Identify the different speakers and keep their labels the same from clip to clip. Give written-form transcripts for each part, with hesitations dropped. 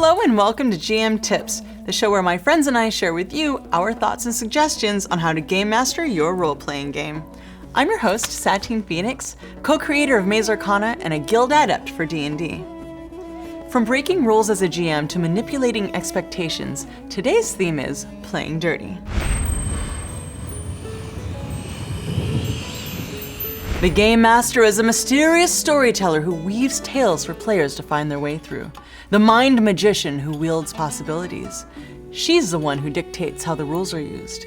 Speaker 1: Hello and welcome to GM Tips, the show where my friends and I share with you our thoughts and suggestions on how to game master your role-playing game. I'm your host, Satine Phoenix, co-creator of Maze Arcana and a guild adept for D&D. From breaking rules as a GM to manipulating expectations, today's theme is playing dirty. The Game Master is a mysterious storyteller who weaves tales for players to find their way through. The mind magician who wields possibilities. She's the one who dictates how the rules are used.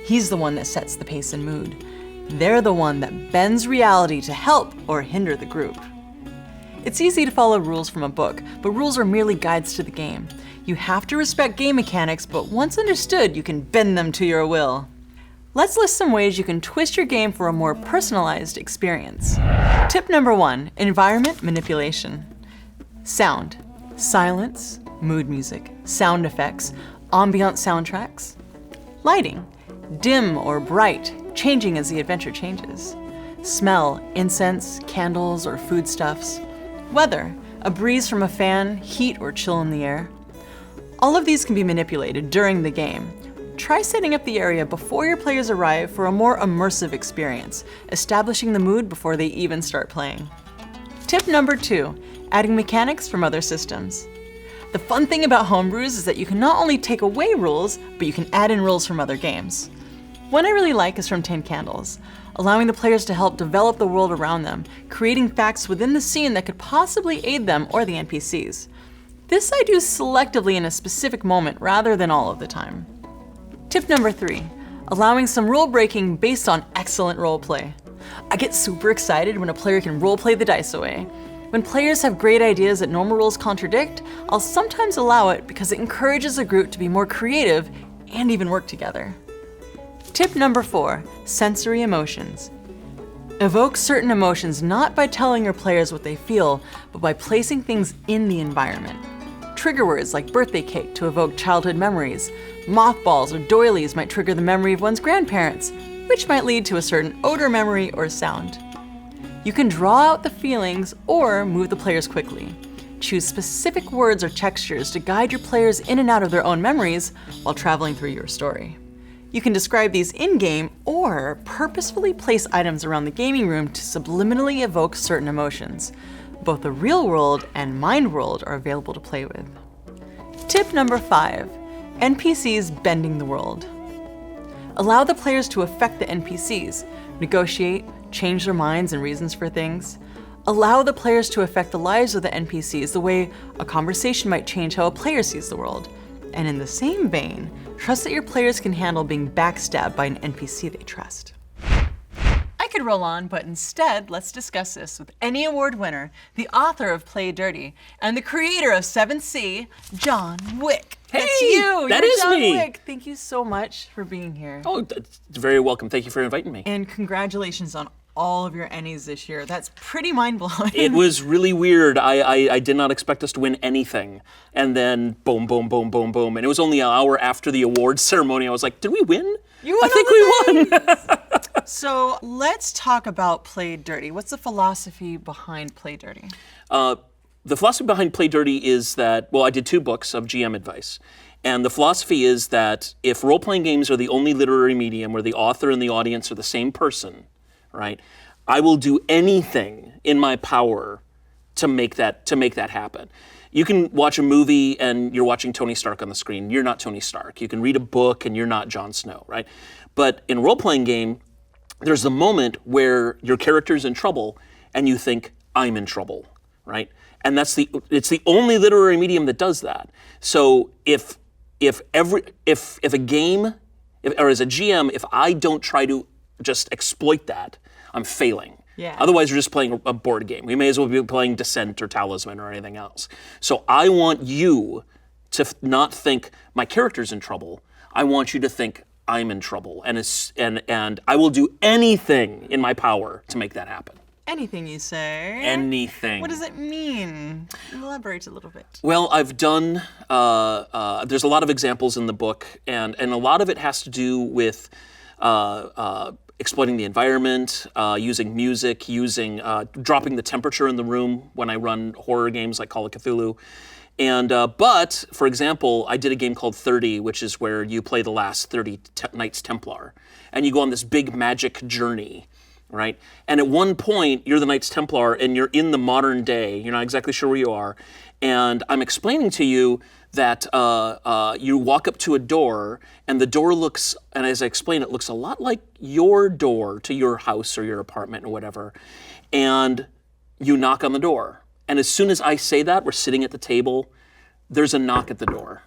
Speaker 1: He's the one that sets the pace and mood. They're the one that bends reality to help or hinder the group. It's easy to follow rules from a book, but rules are merely guides to the game. You have to respect game mechanics, but once understood, you can bend them to your will. Let's list some ways you can twist your game for a more personalized experience. Tip number 1, environment manipulation. Sound, silence, mood music, sound effects, ambient soundtracks. Lighting, dim or bright, changing as the adventure changes. Smell, incense, candles, or foodstuffs. Weather, a breeze from a fan, heat or chill in the air. All of these can be manipulated during the game. Try setting up the area before your players arrive for a more immersive experience, establishing the mood before they even start playing. Tip number 2, adding mechanics from other systems. The fun thing about homebrews is that you can not only take away rules, but you can add in rules from other games. One I really like is from Tin Candles, allowing the players to help develop the world around them, creating facts within the scene that could possibly aid them or the NPCs. This I do selectively in a specific moment rather than all of the time. Tip number 3, allowing some rule breaking based on excellent roleplay. I get super excited when a player can roleplay the dice away. When players have great ideas that normal rules contradict, I'll sometimes allow it because it encourages a group to be more creative and even work together. Tip number 4, sensory emotions. Evoke certain emotions not by telling your players what they feel, but by placing things in the environment. Trigger words like birthday cake to evoke childhood memories. Mothballs or doilies might trigger the memory of one's grandparents, which might lead to a certain odor memory or sound. You can draw out the feelings or move the players quickly. Choose specific words or textures to guide your players in and out of their own memories while traveling through your story. You can describe these in-game or purposefully place items around the gaming room to subliminally evoke certain emotions. Both the real world and mind world are available to play with. Tip number 5, NPCs bending the world. Allow the players to affect the NPCs, negotiate, change their minds and reasons for things. Allow the players to affect the lives of the NPCs the way a conversation might change how a player sees the world. And in the same vein, trust that your players can handle being backstabbed by an NPC they trust. I could roll on, but instead, let's discuss this with Emmy Award winner, the author of Play Dirty, and the creator of 7th Sea, John Wick.
Speaker 2: Hey,
Speaker 1: that's you.
Speaker 2: that
Speaker 1: You're
Speaker 2: is
Speaker 1: John
Speaker 2: me.
Speaker 1: Wick. Thank you so much for being here.
Speaker 2: Oh, that's very welcome. Thank you for inviting me.
Speaker 1: And congratulations on all of your Emmys this year. That's pretty mind-blowing.
Speaker 2: It was really weird. I did not expect us to win anything. And then boom, boom, boom, boom, boom. And it was only an hour after the awards ceremony. I was like, did we win?
Speaker 1: I
Speaker 2: think we won.
Speaker 1: So let's talk about Play Dirty. What's the philosophy behind Play Dirty?
Speaker 2: The philosophy behind Play Dirty is that, well, I did 2 books of GM advice. And the philosophy is that if role-playing games are the only literary medium where the author and the audience are the same person, right, I will do anything in my power to make that happen. You can watch a movie and you're watching Tony Stark on the screen. You're not Tony Stark. You can read a book and you're not Jon Snow, right? But in a role-playing game, there's the moment where your character's in trouble and you think, I'm in trouble, right? And it's the only literary medium that does that. So if a game, or as a GM, if I don't try to just exploit that, I'm failing.
Speaker 1: Yeah.
Speaker 2: Otherwise, you're just playing a board game. We may as well be playing Descent or Talisman or anything else. So I want you to not think my character's in trouble. I want you to think I'm in trouble, and I will do anything in my power to make that happen.
Speaker 1: Anything you say.
Speaker 2: Anything.
Speaker 1: What does it mean? Elaborate a little bit.
Speaker 2: Well, I've done, there's a lot of examples in the book, and a lot of it has to do with exploiting the environment, using music, dropping the temperature in the room when I run horror games like Call of Cthulhu. And but for example, I did a game called 30, which is where you play the last 30 Knights Templar, and you go on this big magic journey, right? And at one point, you're the Knights Templar, and you're in the modern day. You're not exactly sure where you are, and I'm explaining to you that you walk up to a door, and the door looks, and as I explain, it looks a lot like your door to your house or your apartment or whatever, and you knock on the door. And as soon as I say that, we're sitting at the table, there's a knock at the door.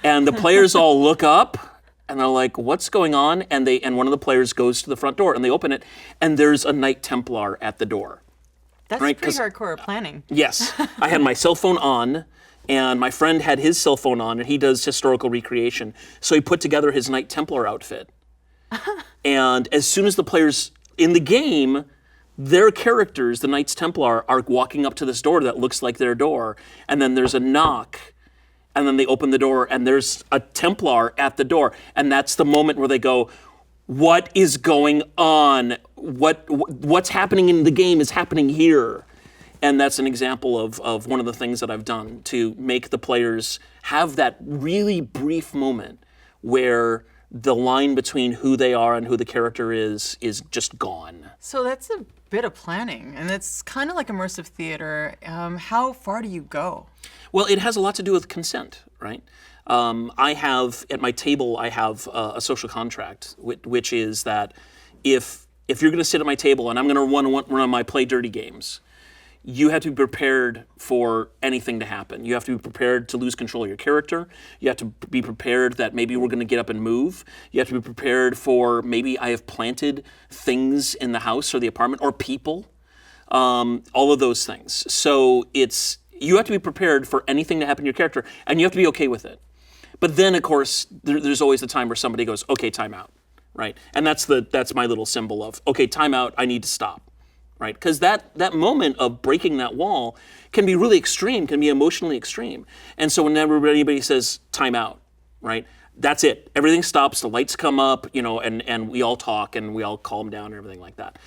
Speaker 2: And the players all look up, and they're like, what's going on? And one of the players goes to the front door, and they open it, and there's a Knight Templar at the door.
Speaker 1: That's
Speaker 2: right?
Speaker 1: pretty hardcore planning.
Speaker 2: Yes. I had my cell phone on, and my friend had his cell phone on, and he does historical recreation. So he put together his Knight Templar outfit. And as soon as the players in the game, their characters, the Knights Templar, are walking up to this door that looks like their door, and then there's a knock, and then they open the door, and there's a Templar at the door, and that's the moment where they go, what is going on? What's happening in the game is happening here. And that's an example of one of the things that I've done to make the players have that really brief moment where the line between who they are and who the character is just gone.
Speaker 1: So that's a bit of planning, and it's kind of like immersive theater. How far do you go?
Speaker 2: Well, it has a lot to do with consent, right? I have, at my table, I have a social contract, which is that if you're going to sit at my table and I'm going to run my Play Dirty games, you have to be prepared for anything to happen. You have to be prepared to lose control of your character. You have to be prepared that maybe we're going to get up and move. You have to be prepared for maybe I have planted things in the house or the apartment or people, all of those things. So you have to be prepared for anything to happen to your character, and you have to be okay with it. But then, of course, there's always the time where somebody goes, okay, time out, right? And that's my little symbol of, okay, time out, I need to stop. Right, because that moment of breaking that wall can be really extreme, can be emotionally extreme. And so whenever anybody says time out, right, that's it. Everything stops, the lights come up, and we all talk and we all calm down and everything like that.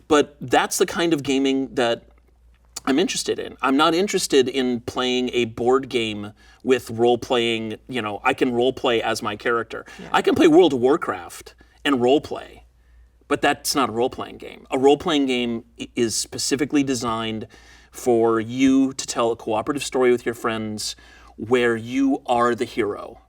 Speaker 2: But that's the kind of gaming that I'm interested in. I'm not interested in playing a board game with role-playing, I can role-play as my character. Yeah. I can play World of Warcraft and role-play. But that's not a role-playing game. A role-playing game is specifically designed for you to tell a cooperative story with your friends where you are the hero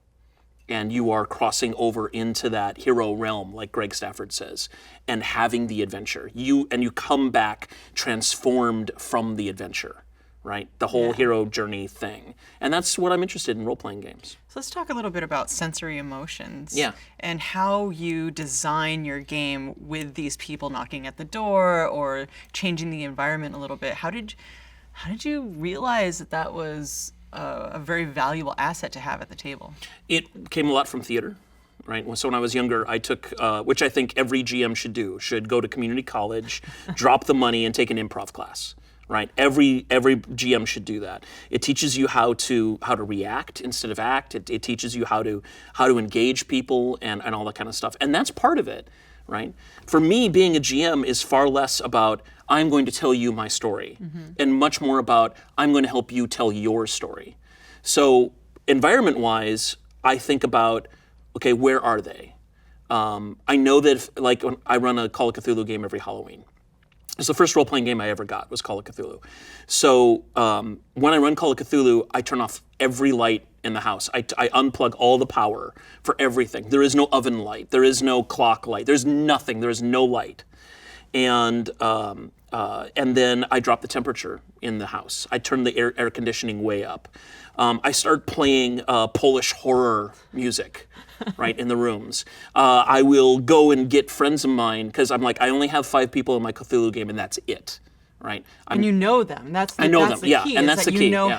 Speaker 2: and you are crossing over into that hero realm, like Greg Stafford says, and having the adventure. You come back transformed from the adventure, right? The whole hero journey thing. And that's what I'm interested in role-playing games.
Speaker 1: So let's talk a little bit about sensory emotions.
Speaker 2: Yeah.
Speaker 1: And how you design your game with these people knocking at the door or changing the environment a little bit. How did you realize that was a very valuable asset to have at the table?
Speaker 2: It came a lot from theater. Right. So when I was younger, I took, which I think every GM should go to community college, drop the money, and take an improv class. Right. Every GM should do that. It teaches you how to react instead of act. It teaches you how to engage people and all that kind of stuff. And that's part of it. Right. For me, being a GM is far less about I'm going to tell you my story, and much more about I'm going to help you tell your story. So environment-wise, I think about, okay, where are they? I know that when I run a Call of Cthulhu game every Halloween. It's the first role-playing game I ever got was Call of Cthulhu. So when I run Call of Cthulhu, I turn off every light in the house. I unplug all the power for everything. There is no oven light. There is no clock light. There's nothing. There is no light. And then I drop the temperature in the house. I turn the air conditioning way up. I start playing Polish horror music, right, in the rooms. I will go and get friends of mine because I'm like, I only have 5 people in my Cthulhu game, and that's it, right?
Speaker 1: And you know them. That's the key.
Speaker 2: And that's the key.
Speaker 1: You know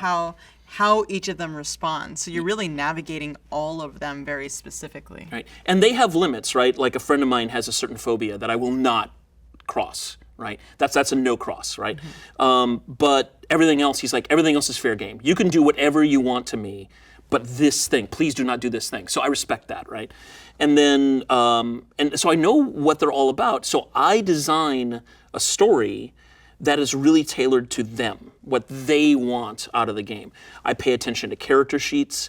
Speaker 1: how each of them responds. So you're really navigating all of them very specifically.
Speaker 2: Right, and they have limits, right? Like a friend of mine has a certain phobia that I will not cross. Right, that's a no cross, right? But everything else, he's like, everything else is fair game. You can do whatever you want to me, but this thing, please do not do this thing. So I respect that, right? And then, and so I know what they're all about. So I design a story that is really tailored to them, what they want out of the game. I pay attention to character sheets,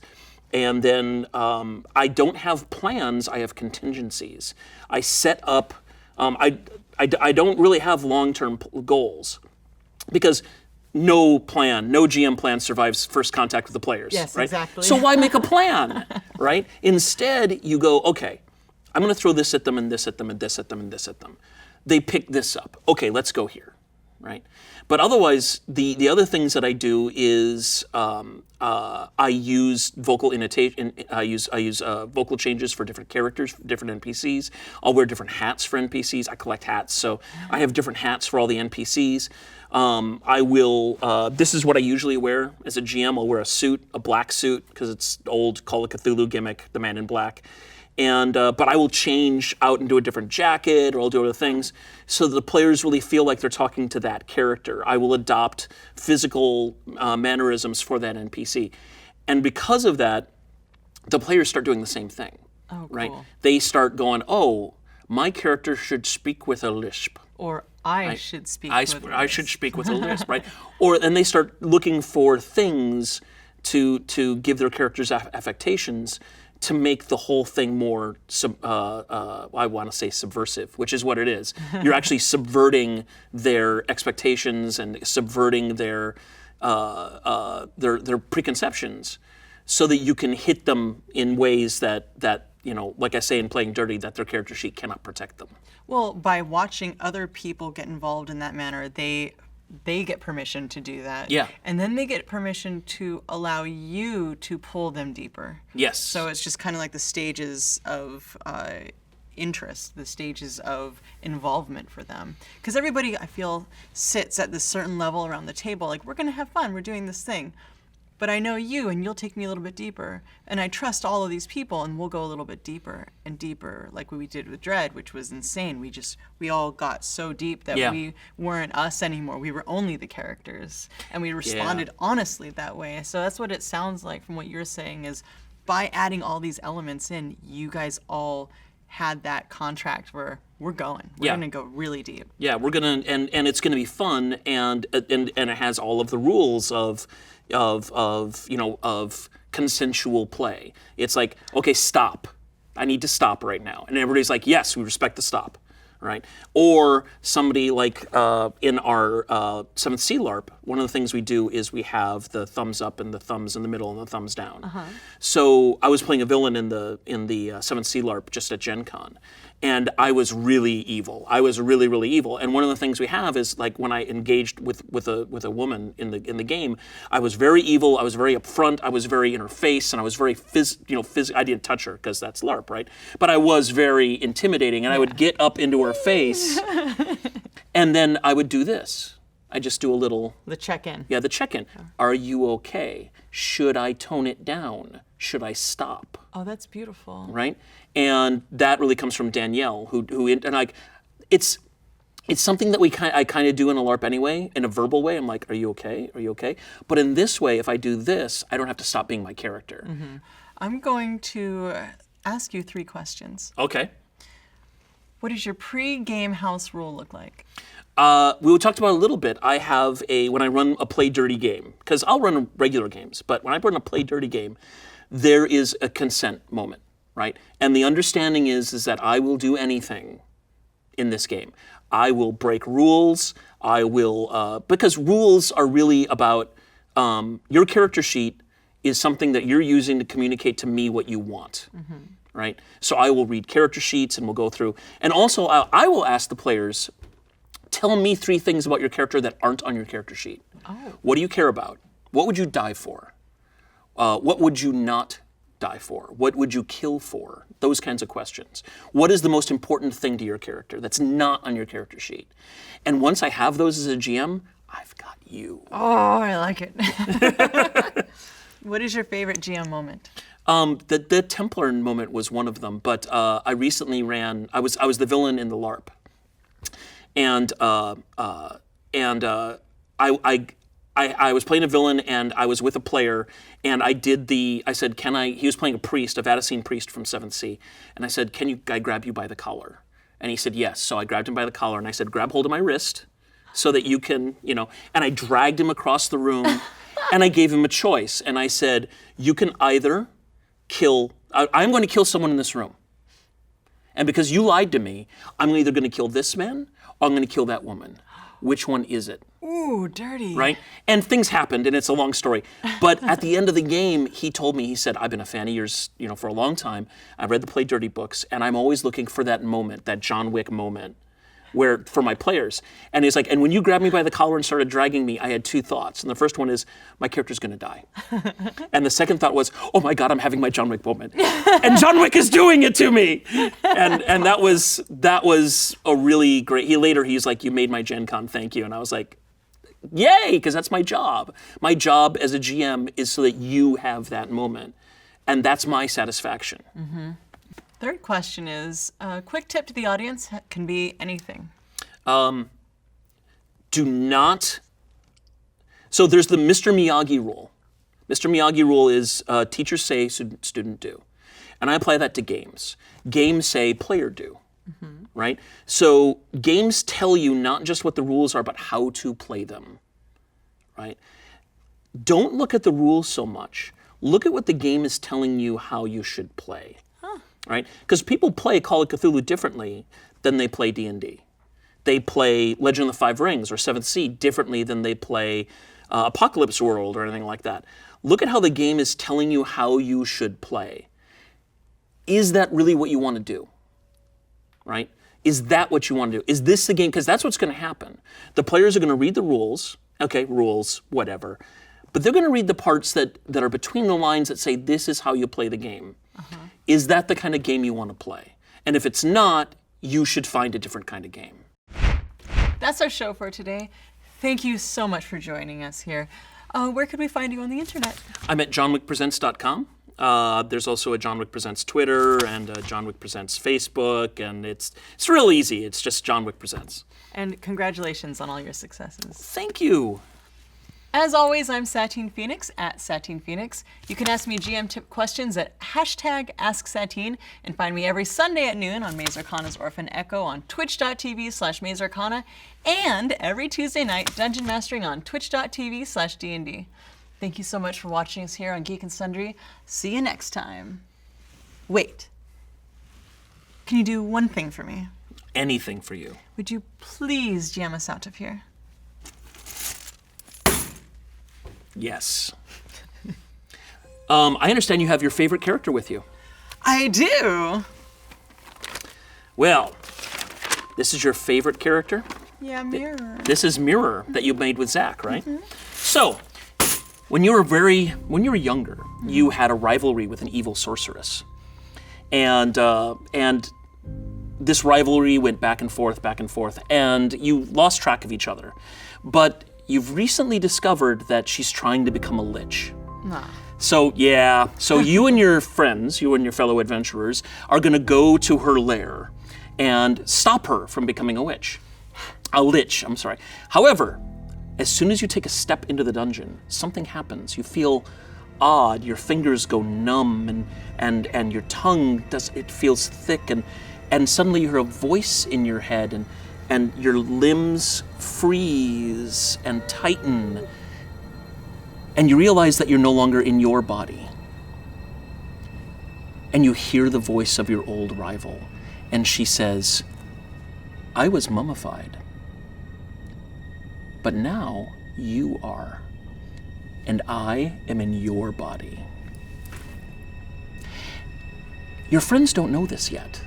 Speaker 2: and then I don't have plans, I have contingencies. I set up, I don't really have long-term goals, because no GM plan survives first contact with the players.
Speaker 1: Yes,
Speaker 2: right?
Speaker 1: exactly.
Speaker 2: So why make a plan, right? Instead, you go, okay, I'm going to throw this at them, and this at them, and this at them, and this at them. They pick this up. Okay, let's go here, right? But otherwise, the other things that I do is I use vocal intonation. I use vocal changes for different characters, different NPCs. I'll wear different hats for NPCs. I collect hats, so I have different hats for all the NPCs. I will. This is what I usually wear as a GM. I'll wear a suit, a black suit, because it's old Call of Cthulhu gimmick, the Man in Black. And but I will change out into a different jacket, or I'll do other things, so that the players really feel like they're talking to that character. I will adopt physical mannerisms for that NPC, and because of that, the players start doing the same thing.
Speaker 1: Oh,
Speaker 2: right?
Speaker 1: cool.
Speaker 2: They start going, "Oh, my character should speak with a lisp."
Speaker 1: Or I should speak
Speaker 2: I
Speaker 1: with
Speaker 2: I should speak with a lisp, right? And they start looking for things to give their characters affectations to make the whole thing more, I want to say subversive, which is what it is. You're actually subverting their expectations and subverting their preconceptions, so that you can hit them in ways that like I say in Playing Dirty, that their character sheet cannot protect them.
Speaker 1: Well, by watching other people get involved in that manner, they get permission to do that.
Speaker 2: Yeah.
Speaker 1: And then they get permission to allow you to pull them deeper.
Speaker 2: Yes.
Speaker 1: So it's just kind of like the stages of interest, the stages of involvement for them. Because everybody, I feel, sits at this certain level around the table, like, we're going to have fun, we're doing this thing. But I know you, and you'll take me a little bit deeper. And I trust all of these people, and we'll go a little bit deeper and deeper, like we did with Dread, which was insane. We all got so deep that we weren't us anymore. We were only the characters. And we responded honestly that way. So that's what it sounds like from what you're saying, is by adding all these elements in, you guys all had that contract where we're going. We're going to go really deep.
Speaker 2: Yeah, we're going to, and it's going to be fun, and it has all of the rules of consensual play. It's like, okay, stop. I need to stop right now. And everybody's like, yes, we respect the stop, right? Or somebody like in our 7th Sea LARP, one of the things we do is we have the thumbs up and the thumbs in the middle and the thumbs down. So I was playing a villain in the 7th Sea LARP just at Gen Con, and I was really evil. I was really, really evil. And one of the things we have is, like, when I engaged with a woman in the game, I was very evil. I was very upfront. I was very in her face, and I was very I didn't touch her because that's LARP, right? But I was very intimidating, and I would get up into her face, and then I would do this. I just do a little...
Speaker 1: The check-in.
Speaker 2: Yeah, the check-in. Are you okay? Should I tone it down? Should I stop?
Speaker 1: Oh, that's beautiful.
Speaker 2: Right? And that really comes from Danielle, it's something that I kind of do in a LARP anyway, in a verbal way. I'm like, are you okay? Are you okay? But in this way, if I do this, I don't have to stop being my character.
Speaker 1: Mm-hmm. I'm going to ask you 3 questions.
Speaker 2: Okay.
Speaker 1: What does your pre-game house rule look like?
Speaker 2: We talked about it a little bit. I have when I run a Play Dirty game, because I'll run regular games, but when I run a Play Dirty game, there is a consent moment, right? And the understanding is that I will do anything in this game. I will break rules. I will, because rules are really about, your character sheet is something that you're using to communicate to me what you want, right? So I will read character sheets and we'll go through. And also, I will ask the players, tell me 3 things about your character that aren't on your character sheet.
Speaker 1: Oh.
Speaker 2: What do you care about? What would you die for? What would you not die for? What would you kill for? Those kinds of questions. What is the most important thing to your character that's not on your character sheet? And once I have those as a GM, I've got you.
Speaker 1: Oh, I like it. What is your favorite GM moment?
Speaker 2: The Templar moment was one of them, but I recently I was the villain in the LARP. And I was playing a villain, and I was with a player, and I said, he was playing a priest, a Vadacine priest from 7th Sea, and I said, can I grab you by the collar? And he said, yes. So I grabbed him by the collar, and I said, grab hold of my wrist, so that you can, and I dragged him across the room and I gave him a choice. And I said, you can either I'm going to kill someone in this room. And because you lied to me, I'm either going to kill this man or I'm going to kill that woman. Which one is it?
Speaker 1: Ooh, dirty.
Speaker 2: Right? And things happened, and it's a long story. But at the end of the game, he told me, he said, I've been a fan of yours, for a long time. I've read the Play Dirty books, and I'm always looking for that moment, that John Wick moment, for my players. And he's like, and when you grabbed me by the collar and started dragging me, I had two thoughts. And the first one is, my character's gonna die. And the second thought was, oh my God, I'm having my John Wick moment. And John Wick is doing it to me. And that was a really great, he's like, you made my Gen Con, thank you. And I was like, yay, because that's my job. My job as a GM is so that you have that moment. And that's my satisfaction.
Speaker 1: Mm-hmm. Third question is, a quick tip to the audience can be anything.
Speaker 2: Do not, so there's the Mr. Miyagi rule. Mr. Miyagi rule is teachers say, student do. And I apply that to games. Games say, player do, right? So games tell you not just what the rules are, but how to play them, right? Don't look at the rules so much. Look at what the game is telling you how you should play. Right? Because people play Call of Cthulhu differently than they play D&D. They play Legend of the Five Rings or Seventh Sea differently than they play Apocalypse World or anything like that. Look at how the game is telling you how you should play. Is that really what you want to do? Right? Is that what you want to do? Is this the game? Because that's what's going to happen. The players are going to read the rules. Okay, rules, whatever. But they're going to read the parts that are between the lines that say, this is how you play the game. Is that the kind of game you want to play? And if it's not, you should find a different kind of game.
Speaker 1: That's our show for today. Thank you so much for joining us here. Where could we find you on the internet?
Speaker 2: I'm at johnwickpresents.com. There's also a John Wick Presents Twitter and a John Wick Presents Facebook, and it's real easy. It's just John Wick Presents.
Speaker 1: And congratulations on all your successes.
Speaker 2: Thank you.
Speaker 1: As always, I'm Satine Phoenix at Satine Phoenix. You can ask me GM tip questions at #AskSatine and find me every Sunday at noon on Maze Arcana's Orphan Echo on twitch.tv/Maze Arcana and every Tuesday night Dungeon Mastering on twitch.tv/DND. Thank you so much for watching us here on Geek and Sundry. See you next time. Wait. Can you do one thing for me?
Speaker 2: Anything for you.
Speaker 1: Would you please jam us out of here?
Speaker 2: Yes. I understand you have your favorite character with you.
Speaker 1: I do.
Speaker 2: Well, this is your favorite character?
Speaker 1: Yeah, Mirror.
Speaker 2: This is Mirror that you made with Zach, right? So, when you were younger, you had a rivalry with an evil sorceress. And this rivalry went back and forth, and you lost track of each other. But you've recently discovered that she's trying to become a lich. So you and your friends, you and your fellow adventurers, are gonna go to her lair and stop her from becoming a lich, I'm sorry. However, as soon as you take a step into the dungeon, something happens. You feel odd, your fingers go numb, and your tongue feels thick, and suddenly you hear a voice in your head, and your limbs freeze and tighten, and you realize that you're no longer in your body. And you hear the voice of your old rival, and she says, I was mummified, but now you are, and I am in your body. Your friends don't know this yet.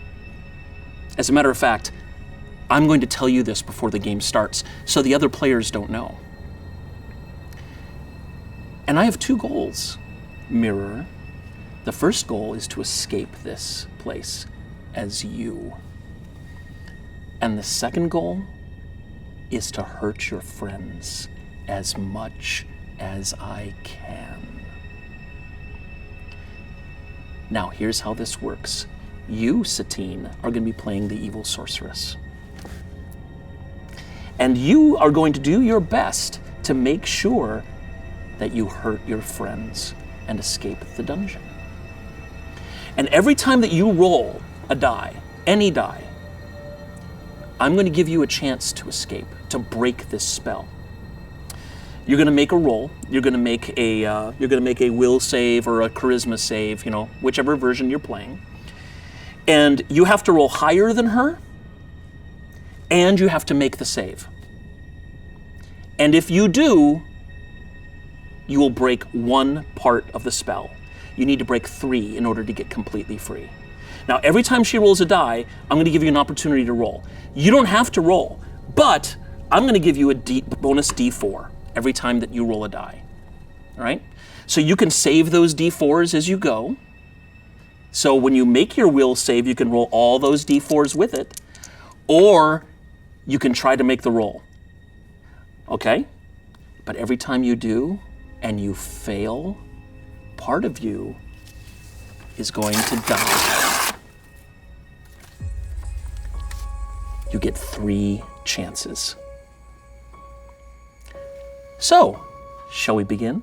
Speaker 2: As a matter of fact, I'm going to tell you this before the game starts, so the other players don't know. And I have two goals, Mirror. The first goal is to escape this place as you. And the second goal is to hurt your friends as much as I can. Now, here's how this works. You, Satine, are going to be playing the evil sorceress. And you are going to do your best to make sure that you hurt your friends and escape the dungeon. And every time that you roll a die, any die, I'm going to give you a chance to escape, to break this spell. You're going to make a roll. You're going to make a will save or a charisma save, you know, whichever version you're playing. And you have to roll higher than her, and you have to make the save. And if you do, you will break one part of the spell. You need to break 3 in order to get completely free. Now, every time she rolls a die, I'm going to give you an opportunity to roll. You don't have to roll, but I'm going to give you a bonus D4 every time that you roll a die. All right? So you can save those D4s as you go. So when you make your will save, you can roll all those D4s with it, or you can try to make the roll. Okay? But every time you do and you fail, part of you is going to die. You get 3 chances. So, shall we begin?